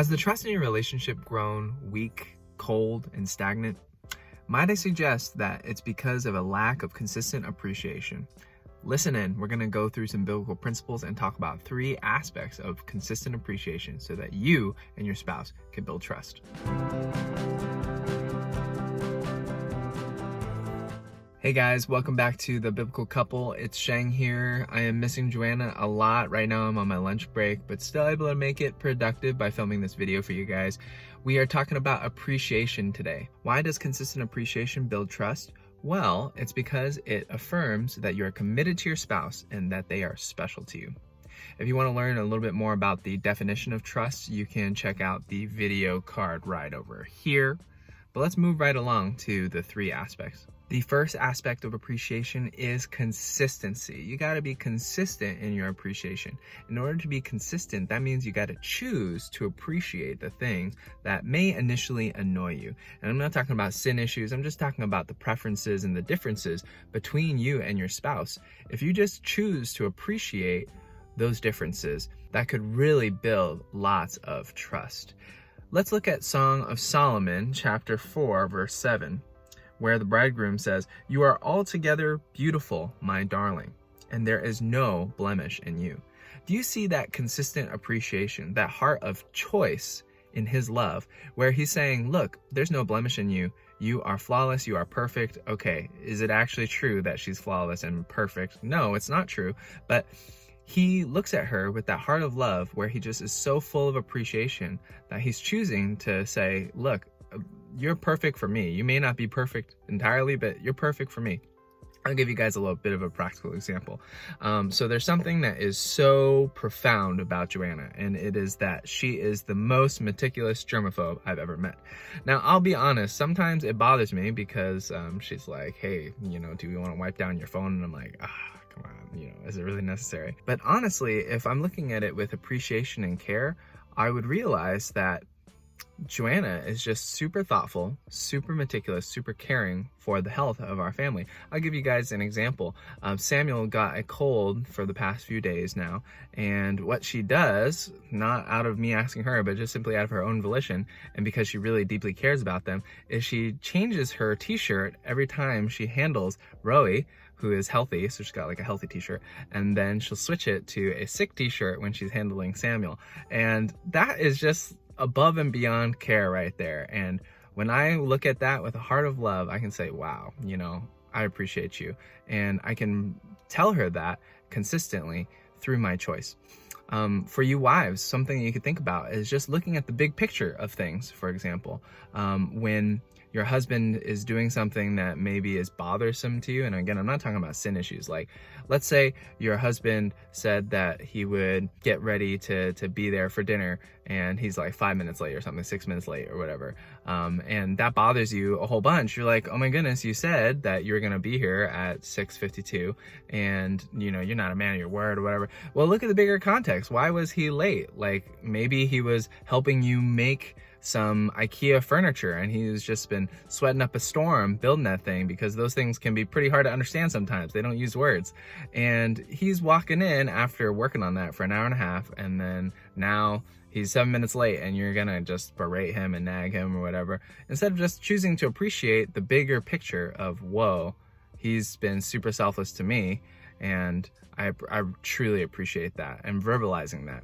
Has the trust in your relationship grown weak, cold, and stagnant? Might I suggest that it's because of a lack of consistent appreciation? Listen in, we're going to go through some biblical principles and talk about 3 aspects of consistent appreciation so that you and your spouse can build trust. Hey guys, welcome back to The Biblical Couple. It's Sheng here. I am missing Joanna a lot. Right now I'm on my lunch break, but still able to make it productive by filming this video for you guys. We are talking about appreciation today. Why does consistent appreciation build trust? Well, it's because it affirms that you're committed to your spouse and that they are special to you. If you want to learn a little bit more about the definition of trust, you can check out the video card right over here. But let's move right along to the 3 aspects. The first aspect of appreciation is consistency. You got to be consistent in your appreciation. In order to be consistent, that means you got to choose to appreciate the things that may initially annoy you. And I'm not talking about sin issues. I'm just talking about the preferences and the differences between you and your spouse. If you just choose to appreciate those differences, that could really build lots of trust. Let's look at Song of Solomon, chapter 4, verse 7. Where the bridegroom says, "You are altogether beautiful, my darling, and there is no blemish in you." Do you see that consistent appreciation, that heart of choice in his love, where he's saying, look, there's no blemish in you. You are flawless. You are perfect. Okay, is it actually true that she's flawless and perfect? No, it's not true. But he looks at her with that heart of love where he just is so full of appreciation that he's choosing to say, look, you're perfect for me. You may not be perfect entirely, but you're perfect for me. I'll give you guys a little bit of a practical example. So there's something that is so profound about Joanna, and it is that she is the most meticulous germaphobe I've ever met. Now, I'll be honest, sometimes it bothers me because she's like, hey, do you want to wipe down your phone? And I'm like, come on, is it really necessary? But honestly, if I'm looking at it with appreciation and care, I would realize that Joanna is just super thoughtful, super meticulous, super caring for the health of our family. I'll give you guys an example. Samuel got a cold for the past few days now, and what she does, not out of me asking her, but just simply out of her own volition, and because she really deeply cares about them, is she changes her t-shirt every time she handles Rowie, who is healthy, so she's got like a healthy t-shirt, and then she'll switch it to a sick t-shirt when she's handling Samuel. And that is just above and beyond care right there. And when I look at that with a heart of love, I can say, wow, I appreciate you. And I can tell her that consistently through my choice. For you wives, something you could think about is just looking at the big picture of things. For example, when your husband is doing something that maybe is bothersome to you, and again, I'm not talking about sin issues. Like, let's say your husband said that he would get ready to be there for dinner, and he's like 5 minutes late or something, 6 minutes late or whatever, and that bothers you a whole bunch. You're like, oh my goodness, you said that you're gonna be here at 6:52, and you're not a man of your word or whatever. Well, look at the bigger context. Why was he late? Like, maybe he was helping you make some IKEA furniture, and he's just been sweating up a storm building that thing, because those things can be pretty hard to understand sometimes. They don't use words. And he's walking in after working on that for an hour and a half, and then now he's 7 minutes late, and you're gonna just berate him and nag him or whatever, instead of just choosing to appreciate the bigger picture of, whoa, he's been super selfless to me, and I truly appreciate that, and verbalizing that.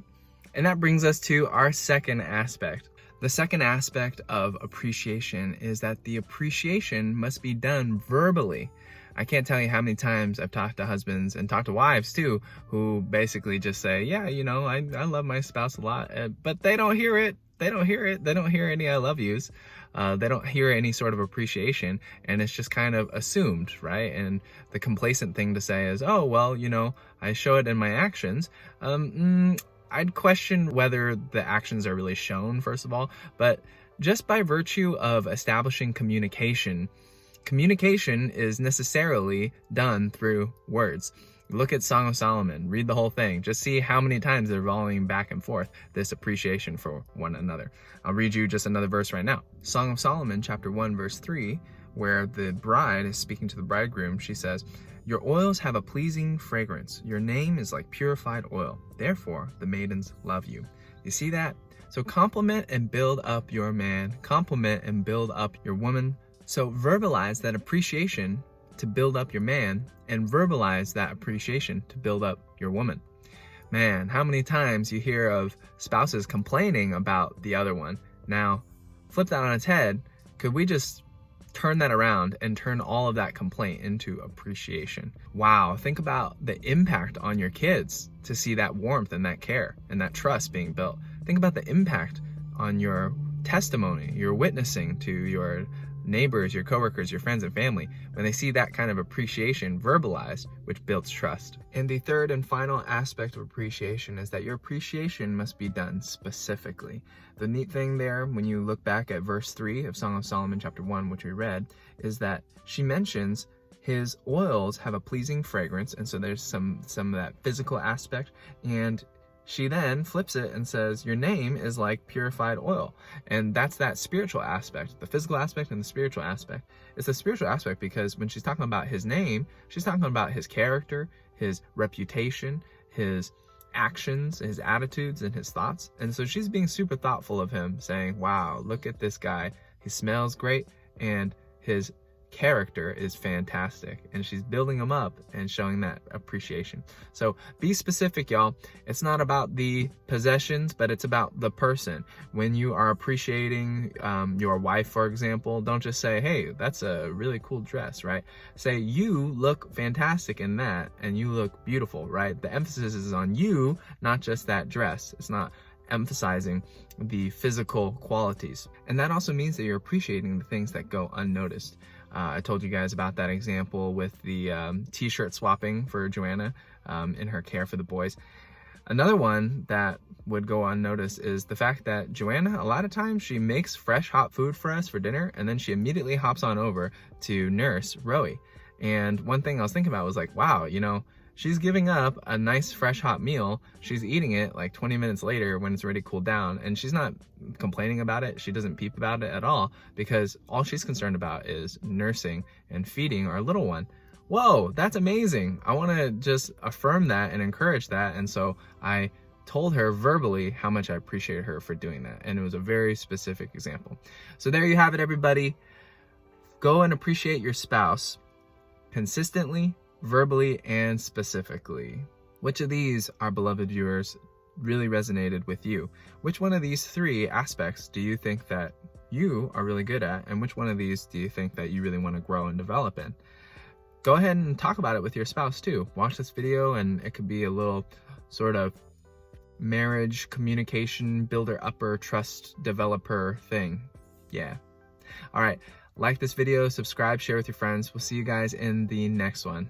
And that brings us to our second aspect. The second aspect of appreciation is that the appreciation must be done verbally. I can't tell you how many times I've talked to husbands and talked to wives too, who basically just say, yeah, I love my spouse a lot, but they don't hear it. They don't hear it. They don't hear any I love yous. They don't hear any sort of appreciation, and it's just kind of assumed, right? And the complacent thing to say is, oh, well, I show it in my actions. I'd question whether the actions are really shown, first of all, but just by virtue of establishing communication is necessarily done through words. Look at Song of Solomon, read the whole thing, just see how many times they're volleying back and forth this appreciation for one another. I'll read you just another verse right now. Song of Solomon, chapter 1, verse 3, where the bride is speaking to the bridegroom. She says, "Your oils have a pleasing fragrance. Your name is like purified oil. Therefore, the maidens love you." You see that? So compliment and build up your man, compliment and build up your woman. So verbalize that appreciation to build up your man, and verbalize that appreciation to build up your woman. Man, how many times you hear of spouses complaining about the other one? Now, flip that on its head. Could we just turn that around and turn all of that complaint into appreciation? Wow, think about the impact on your kids to see that warmth and that care and that trust being built. Think about the impact on your testimony, your witnessing to your neighbors, your coworkers, your friends and family, when they see that kind of appreciation verbalized, which builds trust. And the third and final aspect of appreciation is that your appreciation must be done specifically. The neat thing there, when you look back at verse 3 of Song of Solomon chapter 1, which we read, is that she mentions his oils have a pleasing fragrance, and so there's some of that physical aspect, and she then flips it and says, your name is like purified oil. And that's that spiritual aspect, the physical aspect and the spiritual aspect. It's the spiritual aspect because when she's talking about his name, she's talking about his character, his reputation, his actions, his attitudes, and his thoughts. And so she's being super thoughtful of him, saying, wow, look at this guy. He smells great and his character is fantastic, and she's building them up and showing that appreciation. So be specific, y'all. It's not about the possessions, but it's about the person. When you are appreciating your wife, for example, don't just say, hey, that's a really cool dress, right? Say, you look fantastic in that, and you look beautiful, right? The emphasis is on you, not just that dress. It's not emphasizing the physical qualities. And that also means that you're appreciating the things that go unnoticed. I told you guys about that example with the t-shirt swapping for Joanna in her care for the boys. Another one that would go unnoticed is the fact that Joanna, a lot of times, she makes fresh hot food for us for dinner, and then she immediately hops on over to nurse Rowie. And one thing I was thinking about was like, wow, you know, she's giving up a nice fresh hot meal. She's eating it like 20 minutes later when it's already cooled down, and she's not complaining about it. She doesn't peep about it at all, because all she's concerned about is nursing and feeding our little one. Whoa, that's amazing. I want to just affirm that and encourage that. And so I told her verbally how much I appreciated her for doing that. And it was a very specific example. So there you have it, everybody. Go and appreciate your spouse consistently, verbally, and specifically. Which of these, our beloved viewers, really resonated with you? Which one of these three aspects do you think that you are really good at, and which one of these do you think that you really want to grow and develop in? Go ahead and talk about it with your spouse too. Watch this video, and it could be a little sort of marriage communication builder upper trust developer thing. Yeah. All right, like this video, subscribe, share with your friends. We'll see you guys in the next one.